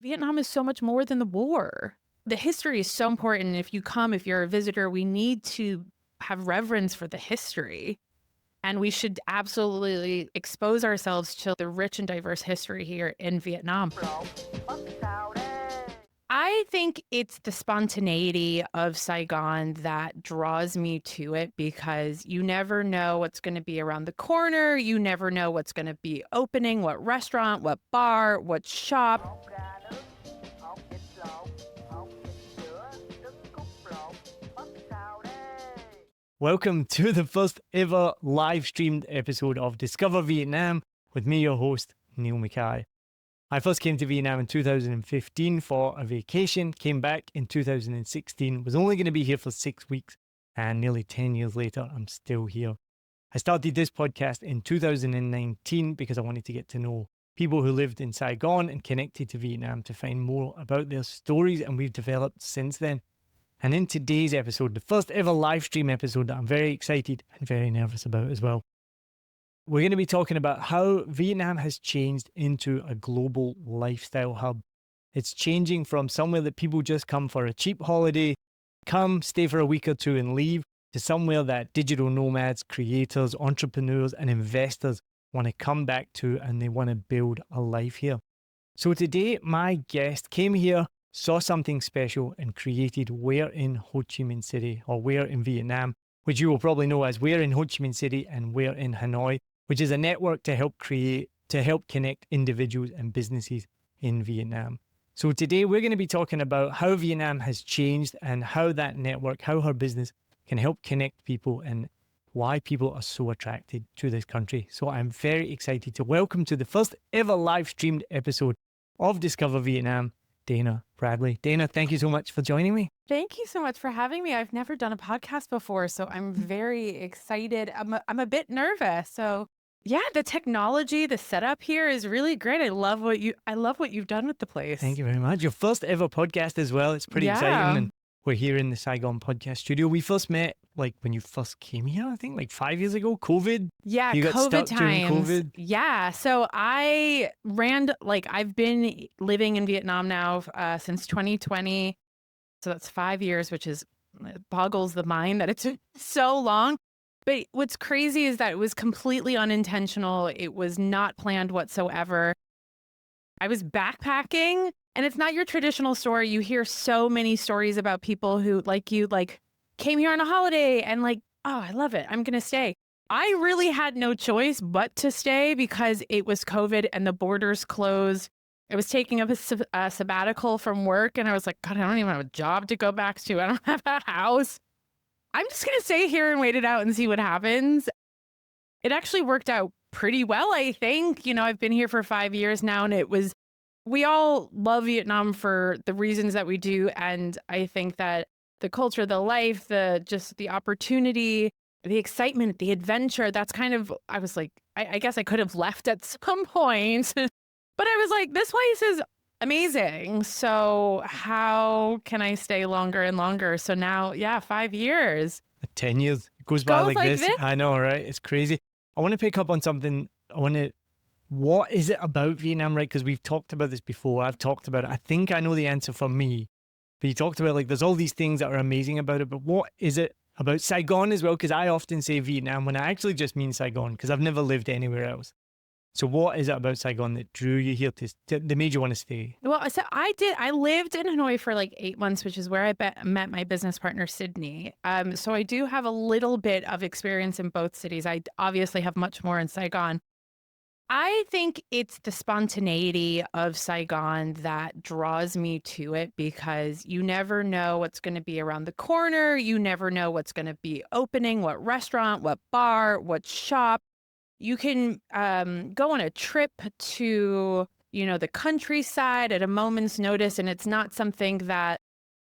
Vietnam is so much more than the war. The history is so important. If you're a visitor, we need to have reverence for the history. And we should absolutely expose ourselves to the rich and diverse history here in Vietnam. I think it's the spontaneity of Saigon that draws me to it because you never know what's going to be around the corner. You never know what's going to be opening, what restaurant, what bar, what shop. Welcome to the first ever live streamed episode of Discover Vietnam with me, your host, Neil Mackay. I first came to Vietnam in 2015 for a vacation, came back in 2016, was only going to be here for 6 weeks, and nearly 10 years later, I'm still here. I started this podcast in 2019 because I wanted to get to know people who lived in Saigon and connected to Vietnam to find more about their stories, and we've developed since then. And in today's episode, the first ever live stream episode that I'm very excited and very nervous about as well, we're going to be talking about how Vietnam has changed into a global lifestyle hub. It's changing from somewhere that people just come for a cheap holiday, come, stay for a week or two and leave, to somewhere that digital nomads, creators, entrepreneurs and investors want to come back to, and they want to build a life here. So today, my guest came here, saw something special and created Where in Ho Chi Minh City, or Where in Vietnam, which you will probably know as Where in Ho Chi Minh City and Where in Hanoi, which is a network to help connect individuals and businesses in Vietnam. So today we're going to be talking about how Vietnam has changed and how that network, how her business can help connect people and why people are so attracted to this country. So I'm very excited to welcome to the first ever live streamed episode of Discover Vietnam, Dana Bradley. Dana, thank you so much for joining me. Thank you so much for having me. I've never done a podcast before, so I'm very excited. I'm a bit nervous. So yeah, the technology, the setup here is really great. I love what you've done with the place. Thank you very much. Your first ever podcast as well. It's pretty exciting. And we're here in the Saigon podcast studio. We first met like when you first came here, I think like 5 years ago, COVID. Yeah, you got COVID stuck during times. COVID. Yeah, so I've been living in Vietnam now since 2020. So that's 5 years, which it boggles the mind that it's so long. But what's crazy is that it was completely unintentional. It was not planned whatsoever. I was backpacking, and it's not your traditional story. You hear so many stories about people who, like you, like came here on a holiday and like, oh, I love it, I'm going to stay. I really had no choice but to stay because it was COVID and the borders closed. I was taking up a sabbatical from work, and I was like, God, I don't even have a job to go back to. I don't have a house. I'm just going to stay here and wait it out and see what happens. It actually worked out pretty well, I think. You know, I've been here for 5 years now, and we all love Vietnam for the reasons that we do. And I think that the culture, the life, the opportunity, the excitement, the adventure, that's kind of, I was like, I guess I could have left at some point, but I was like, this place is amazing. So how can I stay longer and longer? So now, yeah, 5 years. 10 years. It goes by like this. I know, right? It's crazy. I want to pick up on something. What is it about Vietnam, right? Because we've talked about this before. I've talked about it. I think I know the answer for me. But you talked about like, there's all these things that are amazing about it. But what is it about Saigon as well? Because I often say Vietnam when I actually just mean Saigon because I've never lived anywhere else. So what is it about Saigon that drew you here that made you want to stay? Well, so I lived in Hanoi for like 8 months, which is where I met my business partner, Sydney. So I do have a little bit of experience in both cities. I obviously have much more in Saigon. I think it's the spontaneity of Saigon that draws me to it because you never know what's going to be around the corner. You never know what's going to be opening, what restaurant, what bar, what shop. You can go on a trip to, the countryside at a moment's notice, and it's not something that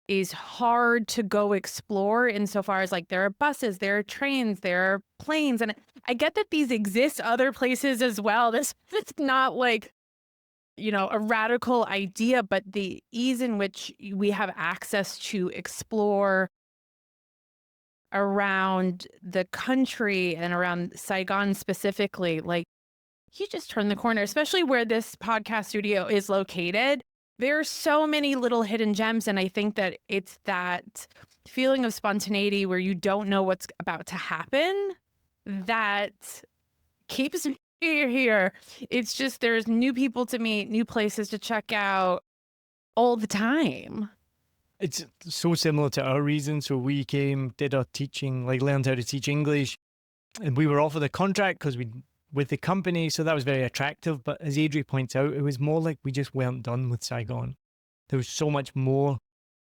is hard to go explore insofar as like there are buses, there are trains, there are planes. And I get that these exist other places as well. It's not like, a radical idea, but the ease in which we have access to explore around the country and around Saigon specifically, like you just turn the corner, especially where this podcast studio is located. There are so many little hidden gems, and I think that it's that feeling of spontaneity where you don't know what's about to happen that keeps me here. It's just there's new people to meet, new places to check out all the time. It's so similar to our reason. So we came, did our teaching, like learned how to teach English, and we were offered a contract because we with the company, so that was very attractive. But as Adri points out, it was more like we just weren't done with Saigon. There was so much more.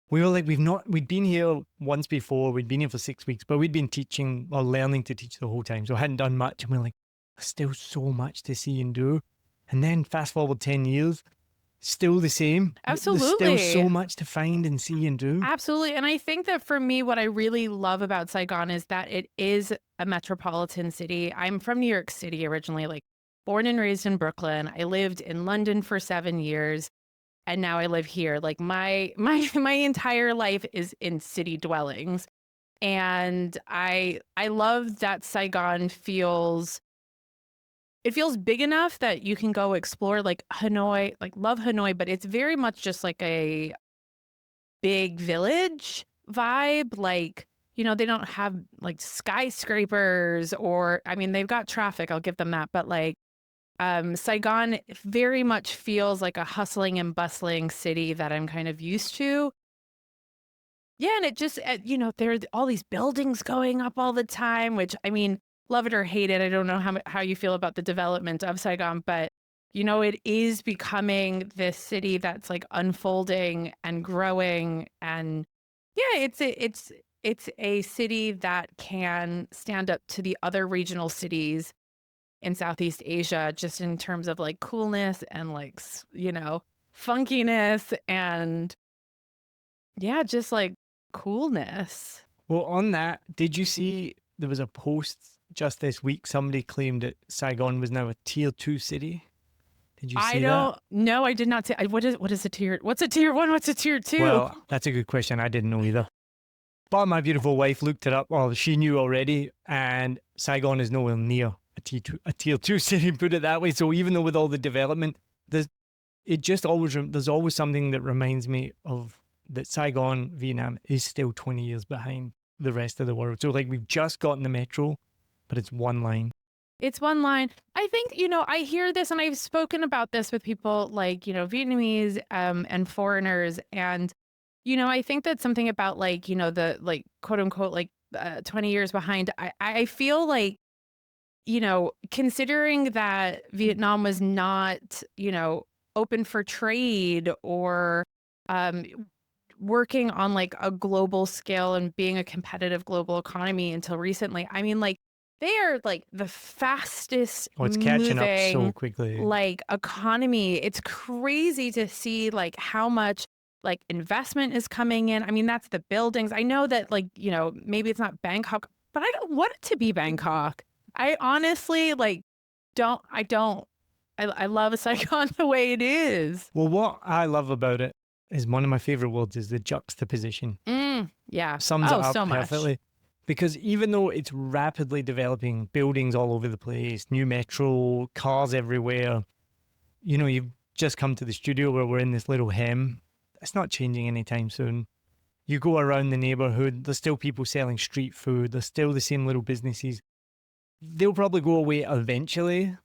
We were like, we'd been here once before, we'd been here for 6 weeks, but we'd been teaching or learning to teach the whole time. So I hadn't done much. And we're like, there's still so much to see and do. And then fast forward 10 years, still the same. Absolutely. There's still so much to find and see and do. Absolutely. And I think that for me, what I really love about Saigon is that it is a metropolitan city. I'm from New York City originally, like born and raised in Brooklyn. I lived in London for 7 years, and now I live here. Like my entire life is in city dwellings. And I love that Saigon feels big enough that you can go explore, like Hanoi, like love Hanoi, but it's very much just like a big village vibe. Like, they don't have like skyscrapers or, I mean, they've got traffic, I'll give them that. But like, Saigon very much feels like a hustling and bustling city that I'm kind of used to. Yeah. And it just, there are all these buildings going up all the time, which I mean, love it or hate it. I don't know how you feel about the development of Saigon, but it is becoming this city that's like unfolding and growing. And yeah, it's a city that can stand up to the other regional cities in Southeast Asia, just in terms of like coolness and like, funkiness and yeah, just like coolness. Well, on that, did you see there was a post just this week? Somebody claimed that Saigon was now a tier 2 city. Did you see that? No, I did not see. What is a tier? What's a tier 1? What's a tier 2? Well, that's a good question. I didn't know either. But my beautiful wife looked it up. Well, she knew already, and Saigon is nowhere near a tier 2 city, put it that way. So even though with all the development, there's always something that reminds me of that Saigon, Vietnam is still 20 years behind the rest of the world. So like we've just gotten the metro, but it's one line. It's one line. I think, I hear this and I've spoken about this with people like, Vietnamese and foreigners. And, I think that's something about like, the like quote unquote, like 20 years behind. I feel like, considering that Vietnam was not, open for trade or working on like a global scale and being a competitive global economy until recently. I mean, like, they are like the fastest it's catching up so moving, quickly. like economy. It's crazy to see like how much like investment is coming in. I mean, that's the buildings. I know that like, maybe it's not Bangkok, but I don't want it to be Bangkok. I honestly like I love Saigon the way it is. Well, what I love about it is one of my favorite words is the juxtaposition. Yeah. Sums it up so perfectly. Much. Because even though it's rapidly developing, buildings all over the place, new metro, cars everywhere, you've just come to the studio where we're in this little hem. It's not changing anytime soon. You go around the neighborhood, there's still people selling street food. There's still the same little businesses. They'll probably go away eventually,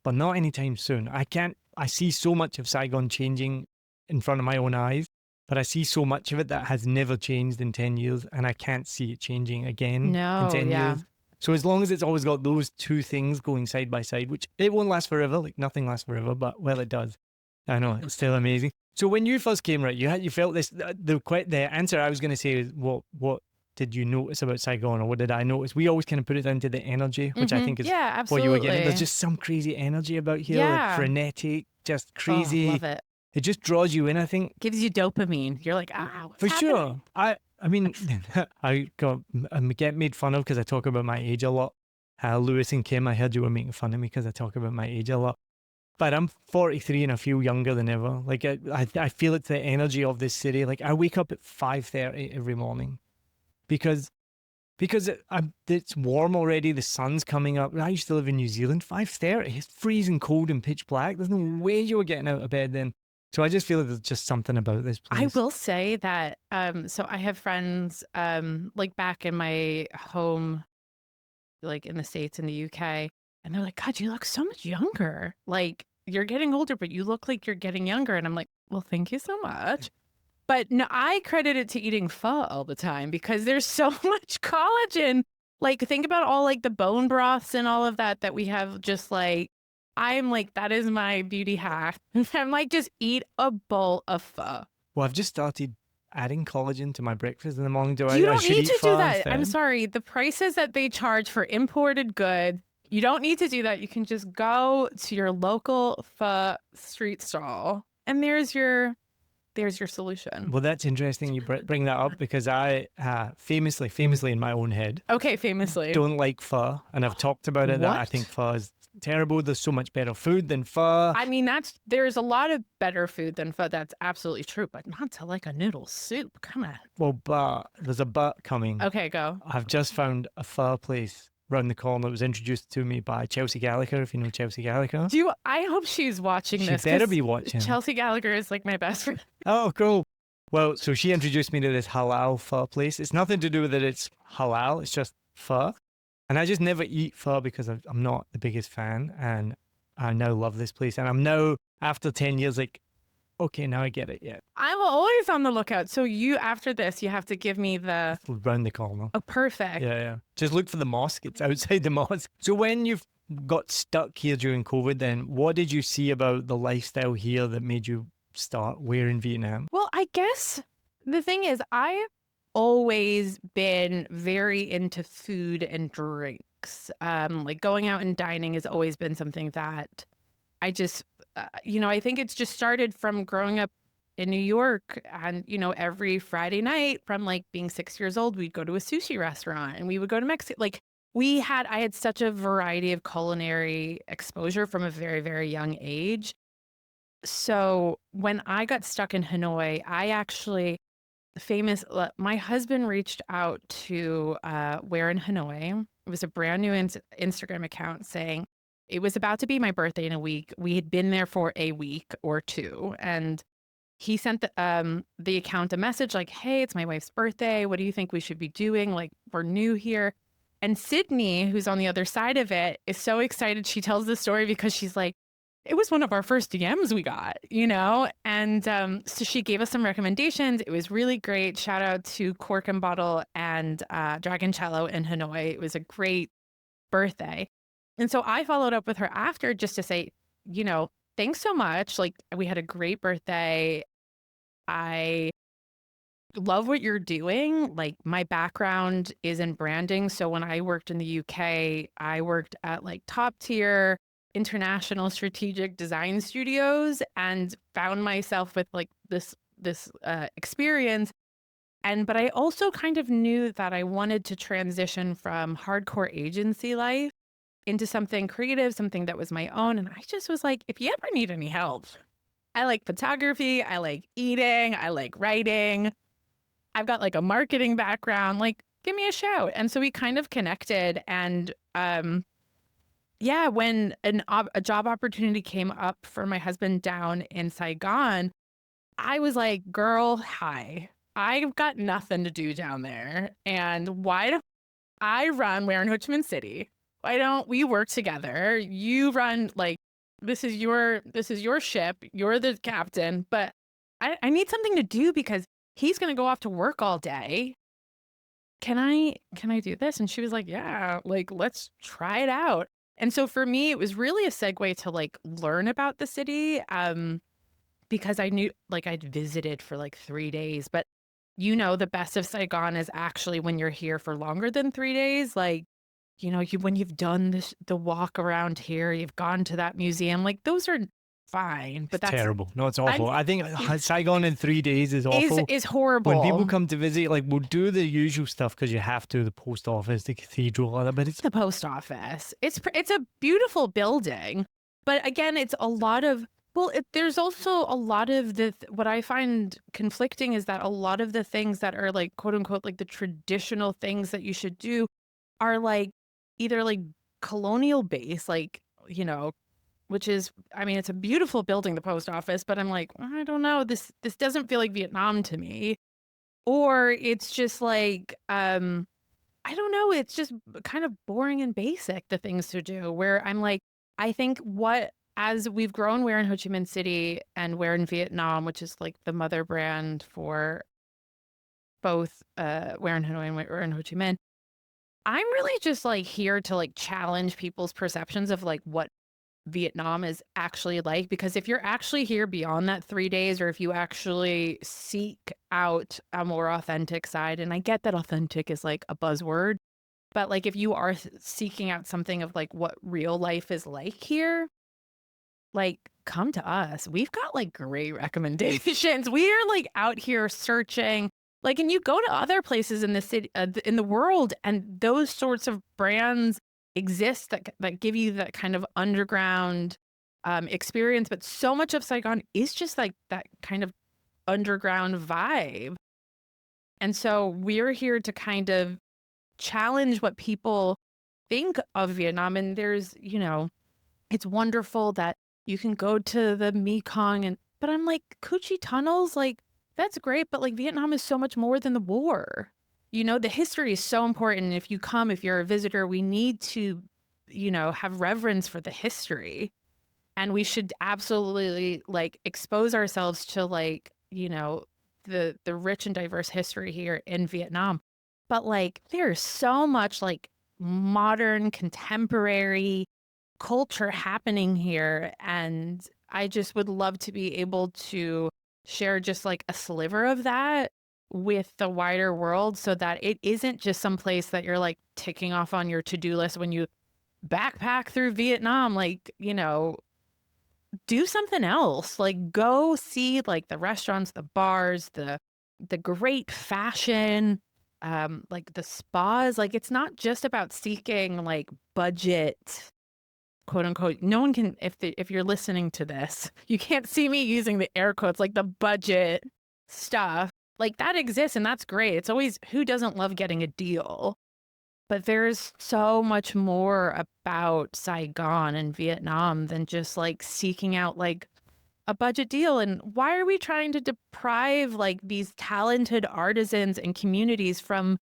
but not anytime soon. I see so much of Saigon changing in front of my own eyes. But I see so much of it that has never changed in 10 years, and I can't see it changing again in 10 years. So as long as it's always got those two things going side by side, which it won't last forever, like nothing lasts forever, but well, it does. I know, it's still amazing. So when you first came, right, you felt this, the answer I was going to say is, what did you notice about Saigon, or what did I notice? We always kind of put it down to the energy, which I think is what you were getting. There's just some crazy energy about here, like frenetic, just crazy. Oh, love it. It just draws you in, I think. Gives you dopamine. You're like, what's For happening? sure. I mean, I get made fun of because I talk about my age a lot. Lewis and Kim, I heard you were making fun of me because I talk about my age a lot. But I'm 43 and I feel younger than ever. Like I feel it's the energy of this city. Like I wake up at 5:30 every morning because it's warm already. The sun's coming up. I used to live in New Zealand. 5:30, it's freezing cold and pitch black. There's no way you were getting out of bed then. So I just feel like there's just something about this I place. will say that so I have friends like back in my home, like in the States, in the UK, and they're like, God, you look so much younger. Like you're getting older, but you look like you're getting younger. And I'm like, well, thank you so much. But no, I credit it to eating pho all the time because there's so much collagen. Like think about all like the bone broths and all of that that we have. Just like I'm like that is my beauty hack. I'm like just eat a bowl of pho. Well, I've just started adding collagen to my breakfast in the morning. Do You I don't should need eat to do pho that. I'm instead? sorry. The prices that they charge for imported goods, you don't need to do that. You can just go to your local pho street stall and there's your solution. Well, that's interesting you bring that up because I famously in my own head, Okay, famously. don't like pho. And I've talked about it that I think What? pho is terrible. There's so much better food than pho. I mean, there's a lot of better food than pho. That's absolutely true, but not to like a noodle soup. Come on. Well, but there's a but coming. Okay, go. I've just found a pho place round the corner that was introduced to me by Chelsea Gallagher, if you know Chelsea Gallagher. I hope she's watching She this better 'cause be watching. Chelsea Gallagher is like my best friend. Oh, cool. Well, so she introduced me to this halal pho place. It's nothing to do with that it's halal, it's just pho. And I just never eat pho because I'm not the biggest fan. And I now love this place. And I'm now, after 10 years, like, okay, now I get it. Yeah. I'm always on the lookout. So after this, you have to give me the, It's round the corner. oh, perfect. Yeah, yeah. Just look for the mosque. It's outside the mosque. So when you've got stuck here during COVID, then what did you see about the lifestyle here that made you start where in Vietnam? Well, I guess the thing is, I've always been very into food and drinks. Like going out and dining has always been something that I just, I think it's just started from growing up in New York. And, every Friday night from like being 6 years old, we'd go to a sushi restaurant and we would go to Mexico. Like I had such a variety of culinary exposure from a very, very young age. So when I got stuck in Hanoi, my husband reached out to Where in Hanoi. It was a brand new Instagram account saying it was about to be my birthday in a week. We had been there for a week or two. And he sent the account a message like, hey, it's my wife's birthday. What do you think we should be doing? Like, we're new here. And Sydney, who's on the other side of it, is so excited. She tells the story because she's like, it was one of our first DMs we got, And so she gave us some recommendations. It was really great. Shout out to Cork and Bottle and Dragon Cello in Hanoi. It was a great birthday. And so I followed up with her after just to say, thanks so much. Like, we had a great birthday. I love what you're doing. Like, my background is in branding. So when I worked in the UK, I worked at like top tier international strategic design studios and found myself with like this experience. But I also kind of knew that I wanted to transition from hardcore agency life into something creative, something that was my own. And I just was like, if you ever need any help, I like photography, I like eating, I like writing. I've got like a marketing background, like give me a shout. And so we kind of connected. And yeah, when a job opportunity came up for my husband down in Saigon, I was like, girl, hi, I've got nothing to do down there. And why don't I run Where in Ho Chi Minh City? Why don't we work together? You run like, this is your ship. You're the captain, but I need something to do because he's going to go off to work all day. Can I do this? And she was like, yeah, like, let's try it out. And so for me, it was really a segue to like learn about the city. Because I knew like I'd visited for like 3 days, but the best of Saigon is actually when you're here for longer than 3 days. Like, when you've done the walk around here, you've gone to that museum, like those are fine, but It's that's terrible. No, it's awful. I think Saigon in 3 days is awful. is horrible. When people come to visit, like we'll do the usual stuff because you have to, the post office, the cathedral, all that, but it's the post office. It's a beautiful building, but again, it's a lot of there's also a lot of what I find conflicting is that a lot of the things that are like quote unquote like the traditional things that you should do are like either like colonial based, like which is, I mean, it's a beautiful building, the post office, but I'm like, I don't know, this doesn't feel like Vietnam to me. Or it's just like, I don't know, it's just kind of boring and basic, the things to do, where I'm like, I think as we've grown, we're in Ho Chi Minh City and we're in Vietnam, which is like the mother brand for both we're in Hanoi and we're in Ho Chi Minh. I'm really just like here to like challenge people's perceptions of like what Vietnam is actually like, because if you're actually here beyond that 3 days, or if you actually seek out a more authentic side, and I get that authentic is like a buzzword, but like if you are seeking out something of like what real life is like here, like come to us. We've got like great recommendations. We are like out here searching, like, and you go to other places in the city, in the world, and those sorts of brands exist that give you that kind of underground experience. But so much of Saigon is just like that kind of underground vibe. And so we're here to kind of challenge what people think of Vietnam. And there's, it's wonderful that you can go to the Mekong, but I'm like, Coochie tunnels, like, that's great, but like Vietnam is so much more than the war. The history is so important. If you're a visitor, we need to, have reverence for the history. And we should absolutely like expose ourselves to like, the rich and diverse history here in Vietnam. But like there's so much like modern, contemporary culture happening here. And I just would love to be able to share just like a sliver of that with the wider world, so that it isn't just some place that you're like ticking off on your to-do list when you backpack through Vietnam. Like, do something else. Like go see like the restaurants, the bars, the great fashion, like the spas. Like it's not just about seeking like budget, quote unquote. No one can, if you're listening to this, you can't see me using the air quotes, like the budget stuff. Like that exists and that's great. It's always, who doesn't love getting a deal? But there's so much more about Saigon and Vietnam than just like seeking out like a budget deal. And why are we trying to deprive like these talented artisans and communities from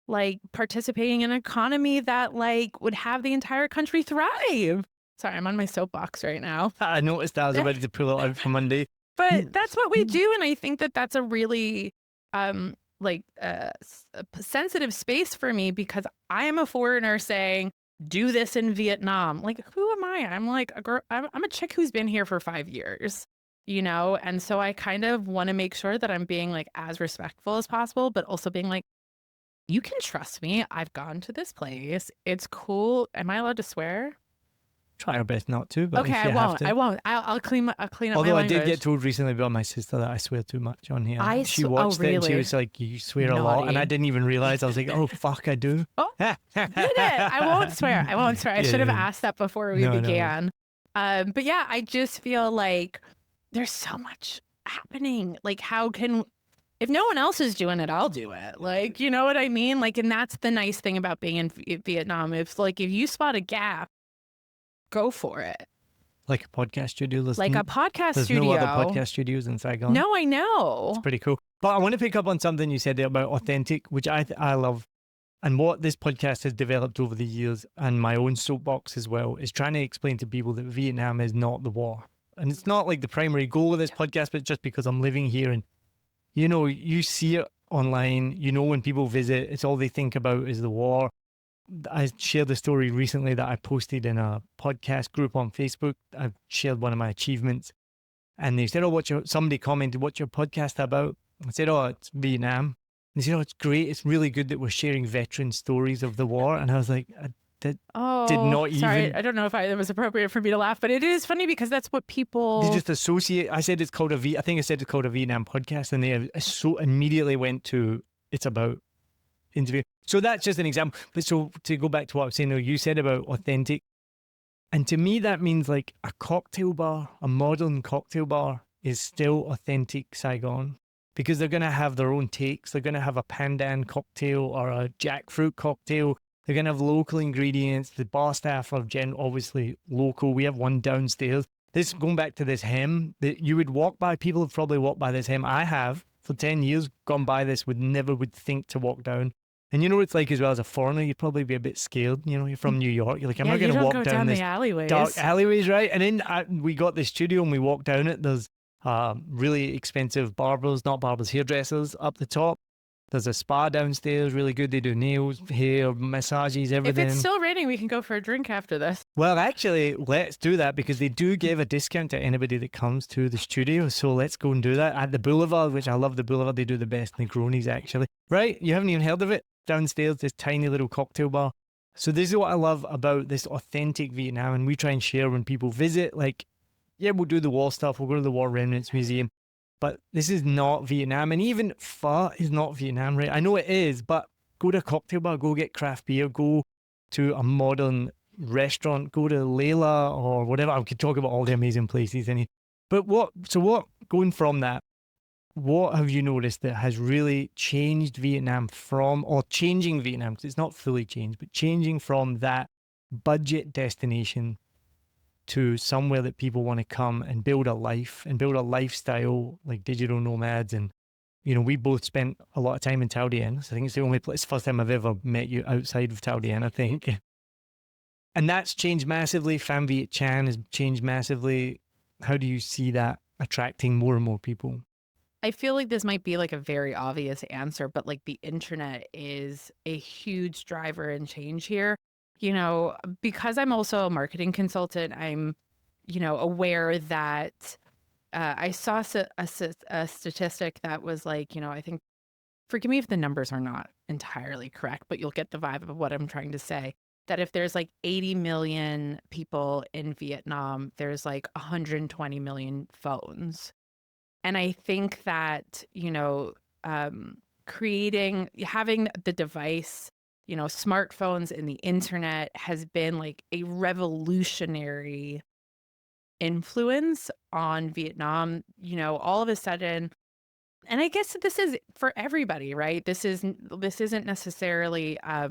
like participating in an economy that like would have the entire country thrive? Sorry, I'm on my soapbox right now. I noticed that. I was ready to pull it out for Monday. But that's what we do. And I think that that's a really sensitive space for me, because I am a foreigner saying, do this in Vietnam. Like, who am I? I'm like a girl. I'm a chick who's been here for 5 years, and so I kind of want to make sure that I'm being like as respectful as possible, but also being like, you can trust me. I've gone to this place. It's cool. Am I allowed to swear? Try our best not to, but okay, if you have to. I won't. I'll clean up Although my language. I did get told recently by my sister that I swear too much on here. She watched it and she was like, you swear a lot. And I didn't even realize. I was like, oh, fuck, I do. Oh, did it? I won't swear. I should have asked that before we began. No. But yeah, I just feel like there's so much happening. Like, if no one else is doing it, I'll do it. Like, you know what I mean? Like, and that's the nice thing about being in Vietnam. If you spot a gap, go for it. Like a podcast studio. Like a podcast studio. There's no other podcast studios in Saigon. No, I know. It's pretty cool. But I want to pick up on something you said there about authentic, which I love. And what this podcast has developed over the years, and my own soapbox as well, is trying to explain to people that Vietnam is not the war. And it's not like the primary goal of this podcast, but just because I'm living here and, you see it online, when people visit, it's all they think about is the war. I shared a story recently that I posted in a podcast group on Facebook. I shared one of my achievements, and they said, somebody commented, what's your podcast about? I said, it's Vietnam. And they said, it's great. It's really good that we're sharing veteran stories of the war. And I was like, did not even. Sorry, I don't know if it was appropriate for me to laugh, but it is funny because that's what people. They just associate. I said it's called I think I said it's called a Vietnam podcast, and they so immediately went to it's about interview. So that's just an example. But so to go back to what I was saying, you said about authentic, and to me that means like a cocktail bar, a modern cocktail bar is still authentic Saigon, because they're going to have their own takes. They're going to have a pandan cocktail or a jackfruit cocktail. They're going to have local ingredients. The bar staff are obviously local. We have one downstairs. This, going back to this hem, that you would walk by, people have probably walked by this hem. I have, for 10 years, gone by this, never would think to walk down. And you know what it's like as well as a foreigner, you'd probably be a bit scared. You know, you're from New York. You're like, I'm not going to walk down this the alleyways. dark alleyways, right? And then we got the studio and we walked down it. There's really expensive hairdressers up the top. There's a spa downstairs, really good. They do nails, hair, massages, everything. If it's still raining, we can go for a drink after this. Well, actually, let's do that because they do give a discount to anybody that comes to the studio. So let's go and do that at the Boulevard, which I love the Boulevard. They do the best Negronis, actually. Right? You haven't even heard of it? Downstairs, this tiny little cocktail bar. So this is what I love about this authentic Vietnam. And we try and share when people visit, like, yeah, we'll do the war stuff. We'll go to the War Remnants Museum. But this is not Vietnam. And even pho is not Vietnam, right? I know it is, but go to a cocktail bar, go get craft beer, go to a modern restaurant, go to Layla or whatever. I could talk about all the amazing places. But going from that, what have you noticed that has really changed Vietnam changing Vietnam, because it's not fully changed, but changing from that budget destination to somewhere that people want to come and build a life and build a lifestyle like digital nomads. And, you know, we both spent a lot of time in Tao Dien. So I think it's the only place, first time I've ever met you outside of Tao Dien, I think. And that's changed massively. Pham Viet Chan has changed massively. How do you see that attracting more and more people? I feel like this might be like a very obvious answer, but like the internet is a huge driver and change here. You know, because I'm also a marketing consultant, I'm, you know, aware that I saw a statistic that was like, you know, I think, forgive me if the numbers are not entirely correct, but you'll get the vibe of what I'm trying to say, that if there's like 80 million people in Vietnam, there's like 120 million phones. And I think that, you know, having the device, you know, smartphones and the internet has been like a revolutionary influence on Vietnam, you know, all of a sudden. And I guess this is for everybody, right? This isn't necessarily a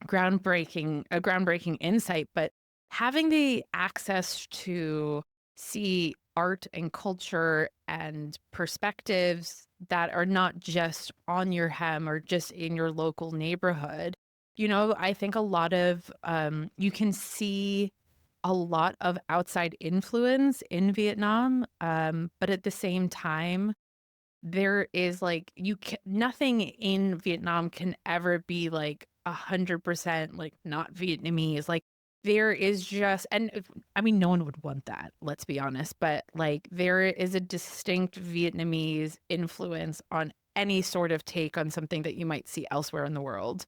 groundbreaking insight, but having the access to see art and culture and perspectives that are not just on your hem or just in your local neighborhood. You know, I think a lot of, you can see a lot of outside influence in Vietnam. But at the same time, there is like, nothing in Vietnam can ever be like 100% like not Vietnamese. Like, there is just, and I mean, no one would want that, let's be honest, but like there is a distinct Vietnamese influence on any sort of take on something that you might see elsewhere in the world.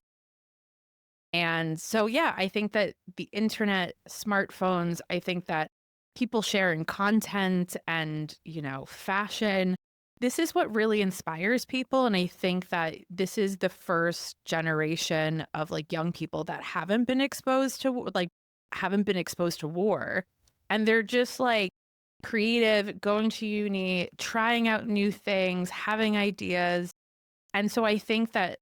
And so, yeah, I think that the internet, smartphones, I think that people sharing content and, you know, fashion, this is what really inspires people. And I think that this is the first generation of like young people that haven't been exposed to war. And they're just like creative, going to uni, trying out new things, having ideas. And so I think that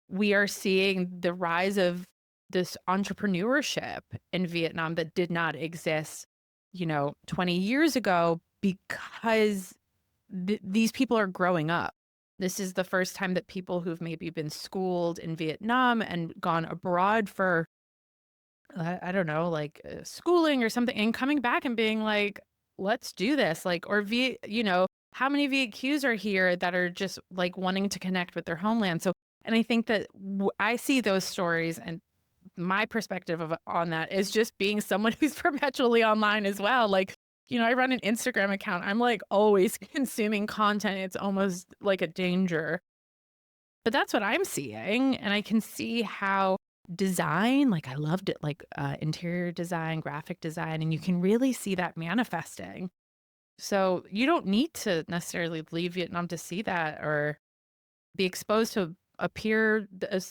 we are seeing the rise of this entrepreneurship in Vietnam that did not exist, you know, 20 years ago, because these people are growing up. This is the first time that people who've maybe been schooled in Vietnam and gone abroad for, I don't know, like schooling or something, and coming back and being like, let's do this. Like, or you know, how many VQs are here that are just like wanting to connect with their homeland? So, and I think that I see those stories, and my perspective on that is just being someone who's perpetually online as well. Like, you know, I run an Instagram account. I'm like always consuming content. It's almost like a danger. But that's what I'm seeing. And I can see how design, like I loved it, like interior design, graphic design, and you can really see that manifesting. So you don't need to necessarily leave Vietnam to see that or be exposed to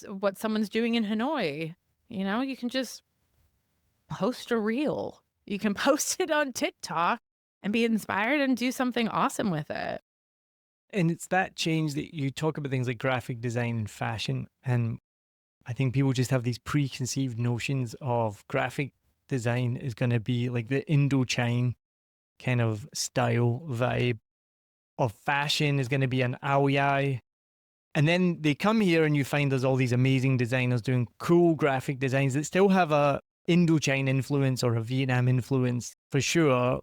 what someone's doing in Hanoi. You know, you can just post a reel. You can post it on TikTok and be inspired and do something awesome with it. And it's that change that you talk about, things like graphic design and fashion. And I think people just have these preconceived notions of graphic design is going to be like the Indochine kind of style vibe, of fashion is going to be an Aoyai. And then they come here and you find there's all these amazing designers doing cool graphic designs that still have a Indochine influence or a Vietnam influence for sure.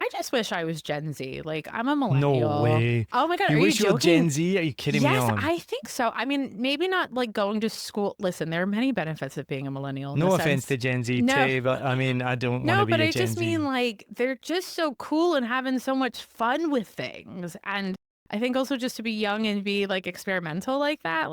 I just wish I was Gen Z. Like, I'm a No millennial. way. Oh my God, You are you wish you were joking? Gen Z? Are you kidding me Yes, on? I think so. I mean, maybe not like going to school. Listen, there are many benefits of being a millennial in No the offense sense. to Gen Z No, too, but I mean, I don't want no, to be but a I Gen just Z. mean like they're just so cool and having so much fun with things. And I think also just to be young and be like experimental like that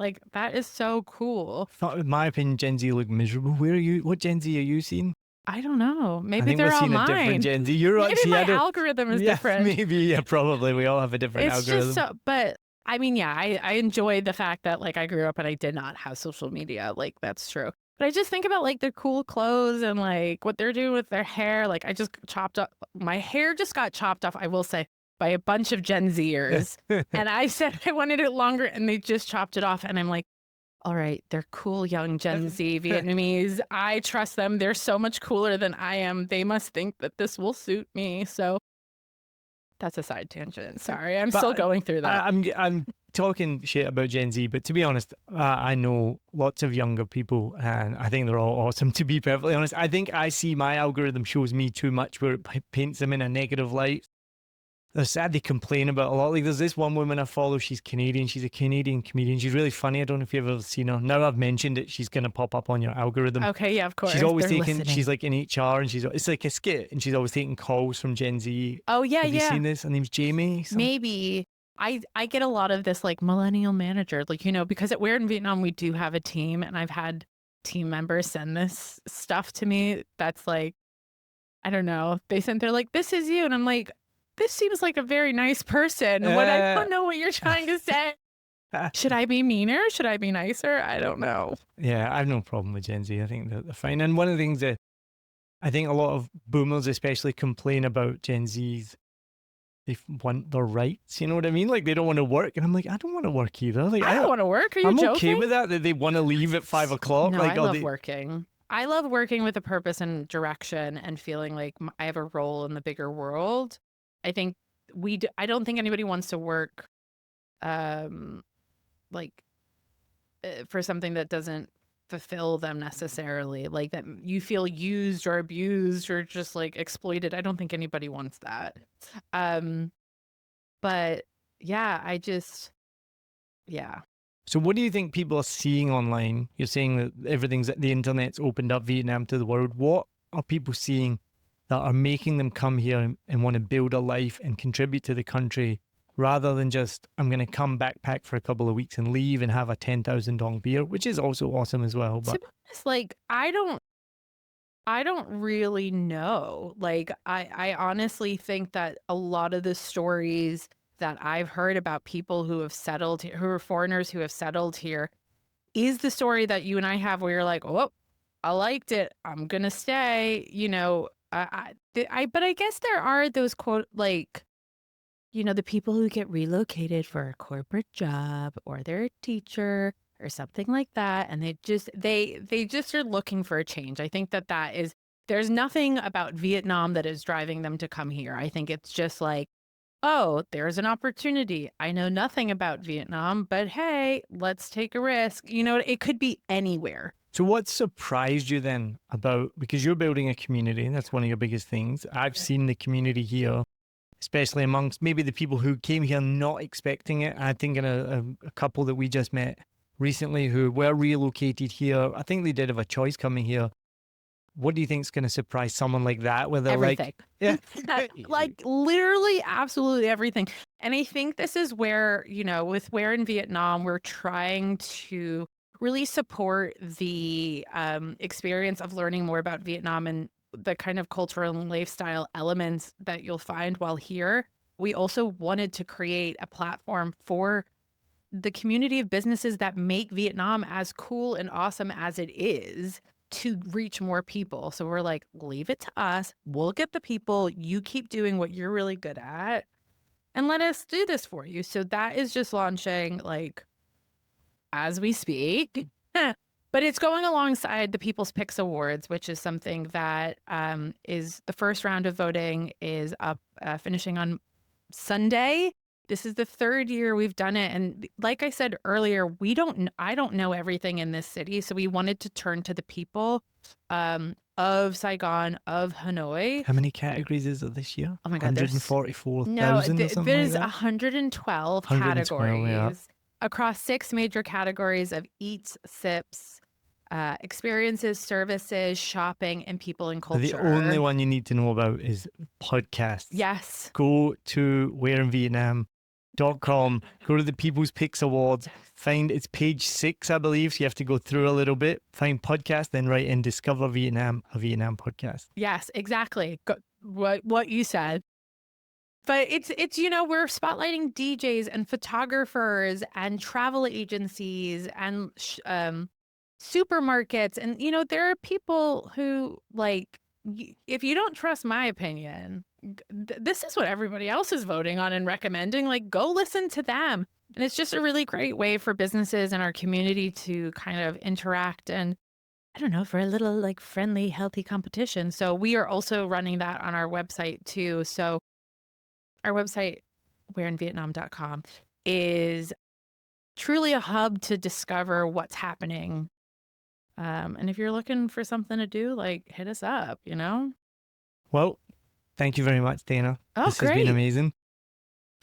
is so cool. In my opinion, Gen Z look miserable. Where are you? What Gen Z are you seeing? I don't know. I Maybe think we're they're all seeing a different mine. Gen Z. You're Maybe actually, my I don't, algorithm is yeah, different. maybe, yeah, probably. We all have a different It's just algorithm. so, but I mean, yeah, I enjoy the fact that like I grew up and I did not have social media. Like, that's true. But I just think about like their cool clothes and like what they're doing with their hair. Like, I just chopped up my hair, just got chopped off, I will say, by a bunch of Gen Zers. And I said I wanted it longer and they just chopped it off. And I'm like, all right, they're cool young Gen Z Vietnamese. I trust them. They're so much cooler than I am. They must think that this will suit me. So that's a side tangent. Sorry, I'm still going through that. I'm talking shit about Gen Z, but to be honest, I know lots of younger people, and I think they're all awesome. To be perfectly honest, I think I see my algorithm shows me too much, where it paints them in a negative light. They're sad, they complain about a lot. Like, there's this one woman I follow. She's Canadian. She's a Canadian comedian. She's really funny. I don't know if you've ever seen her. Now I've mentioned it, she's gonna pop up on your algorithm. Okay, yeah, of course. She's always They're taking. listening. She's like in HR, and it's like a skit, and she's always taking calls from Gen Z. Oh yeah, Have you yeah. seen this? Her name's Jamie. Maybe. I get a lot of this like millennial manager, like, you know, because we're in Vietnam, we do have a team, and I've had team members send this stuff to me that's like, I don't know. They're like, this is you. And I'm like, this seems like a very nice person. What I don't know what you're trying to say. Should I be meaner? Should I be nicer? I don't know. Yeah, I have no problem with Gen Z. I think they're fine. And one of the things that I think a lot of boomers especially complain about Gen Zs, they want their rights. You know what I mean? Like, they don't want to work. And I'm like, I don't want to work either. Like, I don't want to work. Are you I'm joking? okay with that they want to leave at 5 o'clock. No, like, I love working. I love working with a purpose and direction and feeling like I have a role in the bigger world. I think I don't think anybody wants to work like for something that doesn't fulfill them necessarily, like that you feel used or abused or just like exploited. I don't think anybody wants that. But yeah, yeah. So what do you think people are seeing online? You're saying that the internet's opened up Vietnam to the world. What are people seeing that are making them come here and want to build a life and contribute to the country, rather than just, I'm going to come backpack for a couple of weeks and leave and have a $10,000 beer, which is also awesome as well. But to be honest, like I don't really know. Like I honestly think that a lot of the stories that I've heard about people who have settled here, who are foreigners who have settled here, is the story that you and I have where you're like, oh, I liked it, I'm gonna stay. You know, but I guess there are those quote like, you know, the people who get relocated for a corporate job or they're a teacher or something like that, and they just are looking for a change. I think that is, there's nothing about Vietnam that is driving them to come here. I think it's just like, oh, there's an opportunity. I know nothing about Vietnam, but hey, let's take a risk. You know, it could be anywhere. so what surprised you then about, because you're building a community, that's one of your biggest things. I've seen the community here, especially amongst maybe the people who came here not expecting it. I think in a couple that we just met recently who were relocated here, I think they did have a choice coming here. What do you think is going to surprise someone like that? Where they're Everything. like, yeah, like literally absolutely everything. And I think this is where, you know, with where in Vietnam, we're trying to really support the experience of learning more about Vietnam and the kind of cultural and lifestyle elements that you'll find while here. We also wanted to create a platform for the community of businesses that make Vietnam as cool and awesome as it is, to reach more people. So we're like, leave it to us. We'll get the people. You keep doing what you're really good at and let us do this for you. So that is just launching like as we speak. But it's going alongside the People's Picks Awards, which is something that is the first round of voting is up, finishing on Sunday. This is the third year we've done it. And like I said earlier, I don't know everything in this city. So we wanted to turn to the people of Saigon, of Hanoi. How many categories is it this year? Oh my God, 144,000 no, or something there's like that? 112 112, yeah. categories across 6 major categories of eats, sips, experiences, services, shopping, and people and culture. The only one you need to know about is podcasts. Yes. Go to whereinvietnam.com, go to the People's Picks Awards, find it's page 6, I believe, so you have to go through a little bit, find podcast, then write in Discover Vietnam, a Vietnam podcast. Yes, exactly. What you said. But it's we're spotlighting DJs and photographers and travel agencies and supermarkets. And, there are people who, like, if you don't trust my opinion, this is what everybody else is voting on and recommending. Like, go listen to them. And it's just a really great way for businesses and our community to kind of interact and, I don't know, for a little like friendly, healthy competition. So we are also running that on our website too. So our website, whereinvietnam.com, is truly a hub to discover what's happening. And if you're looking for something to do, like, hit us up, Well, thank you very much, Dana. Oh, this great. has been amazing.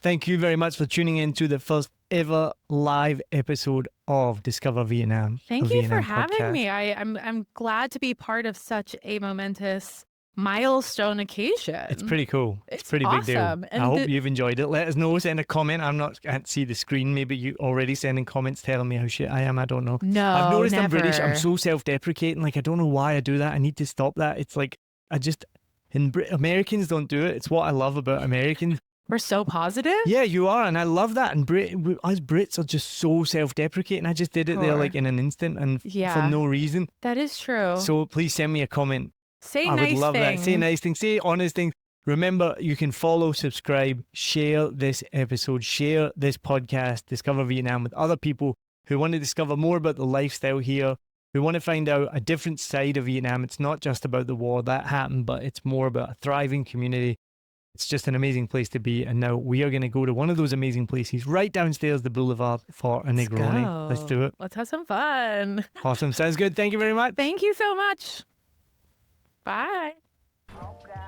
Thank you very much for tuning in to the first ever live episode of Discover Vietnam. Thank you for Vietnam having podcast. me. I'm glad to be part of such a momentous milestone occasion. It's pretty cool. It's a pretty awesome. big deal. And I hope you've enjoyed it. Let us know. Send a comment. I can't see the screen. Maybe you already sending comments telling me how shit I am. I don't know. No, I've noticed never. I'm British. I'm so self-deprecating. Like, I don't know why I do that. I need to stop that. It's like, Americans don't do it. It's what I love about Americans. We're so positive. Yeah, you are, and I love that. And us Brits are just so self-deprecating. I just did it there Sure. like in an instant and Yeah. for no reason. That is true. So please send me a comment. Say I nice would love things. that. Say nice things. Say honest things. Remember, you can follow, subscribe, share this episode, share this podcast, Discover Vietnam, with other people who want to discover more about the lifestyle here, who want to find out a different side of Vietnam. It's not just about the war that happened, but it's more about a thriving community. It's just an amazing place to be. And now we are going to go to one of those amazing places right downstairs the boulevard for a Negroni. Let's do it. Let's have some fun. Awesome. Sounds good. Thank you very much. Thank you so much. Bye. Okay.